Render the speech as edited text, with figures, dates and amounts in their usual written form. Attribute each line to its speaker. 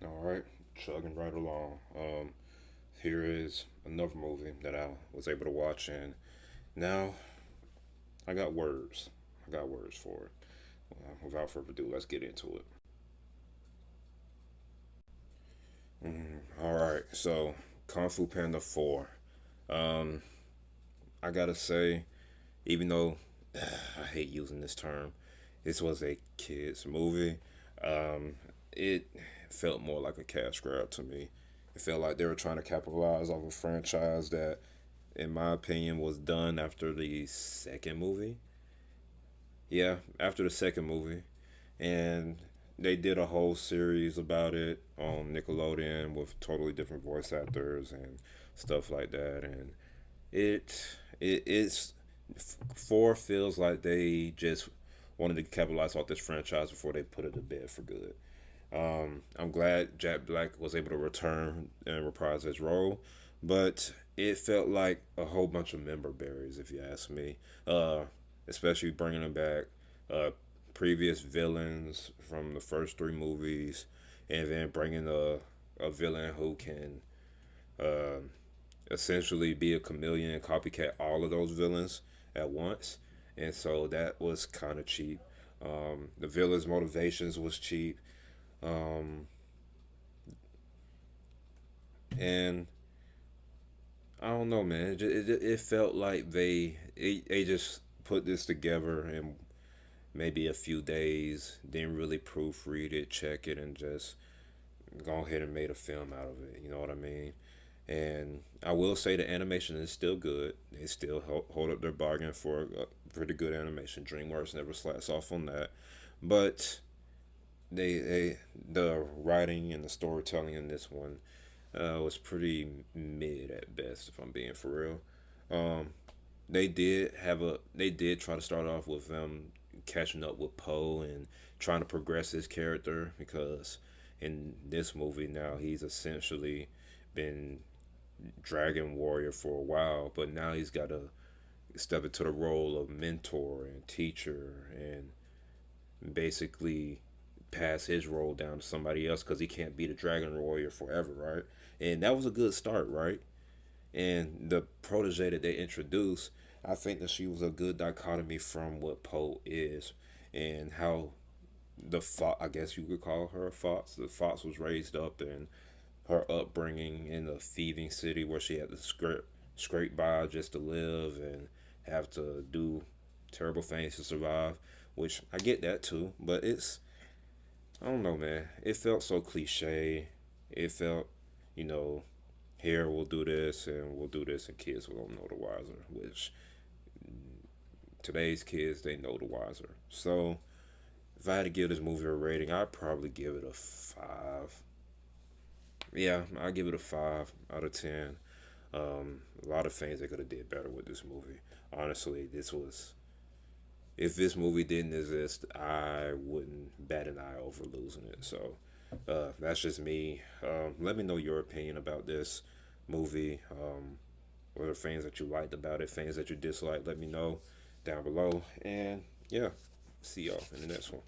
Speaker 1: All right, chugging right along. Here is another movie that I was able to watch, and now I got words. I got words for it. Without further ado, let's get into it. All right, so Kung Fu Panda 4. Um, I gotta say, even though I hate using this term, this was a kids movie. Um, it felt more like a cash grab to me. It felt like they were trying to capitalize off a franchise that, in my opinion, was done after the second movie. Yeah, after the second movie, and they did a whole series about it on Nickelodeon with totally different voice actors and stuff like that. And it's four feels like they just wanted to capitalize off this franchise before they put it to bed for good. I'm glad Jack Black was able to return and reprise his role, but it felt like a whole bunch of member berries, if you ask me. Uh, Especially bringing them back, uh, previous villains from the first three movies, and then bringing a villain who can uh, essentially be a chameleon and copycat all of those villains at once. And so that was kind of cheap. The villain's motivations was cheap. Um, and I don't know, man. It felt like they just put this together in maybe a few days, didn't really proofread it, check it, and just go ahead and made a film out of it. You know what I mean? And I will say the animation is still good. They still hold up their bargain for a pretty good animation. DreamWorks never slacks off on that. But they the writing and the storytelling in this one was pretty mid at best, if I'm being for real. Um, they did try to start off with them catching up with Poe and trying to progress his character because in this movie now he's essentially been Dragon Warrior for a while, but now he's got to step into the role of mentor and teacher and basically pass his role down to somebody else because he can't be the Dragon Warrior forever, right? And that was a good start, right? And the protege that they introduced, I think that she was a good dichotomy from what Poe is and how the fox, I guess you could call her a fox. The fox was raised up in her upbringing in a thieving city where she had to scrape by just to live and have to do terrible things to survive. Which I get that too, but I don't know, man. It felt so cliche. It felt, you know, here we'll do this and we'll do this, and kids will know the wiser. Which today's kids they know the wiser. So if I had to give this movie a rating, I'd probably give it a five. Yeah, I'd give it a 5 out of 10. A lot of things they could have did better with this movie. Honestly, this was if this movie didn't exist, I wouldn't bat an eye over losing it. So that's just me. Let me know your opinion about this movie. What are things that you liked about it, things that you disliked? Let me know down below. And yeah, see y'all in the next one.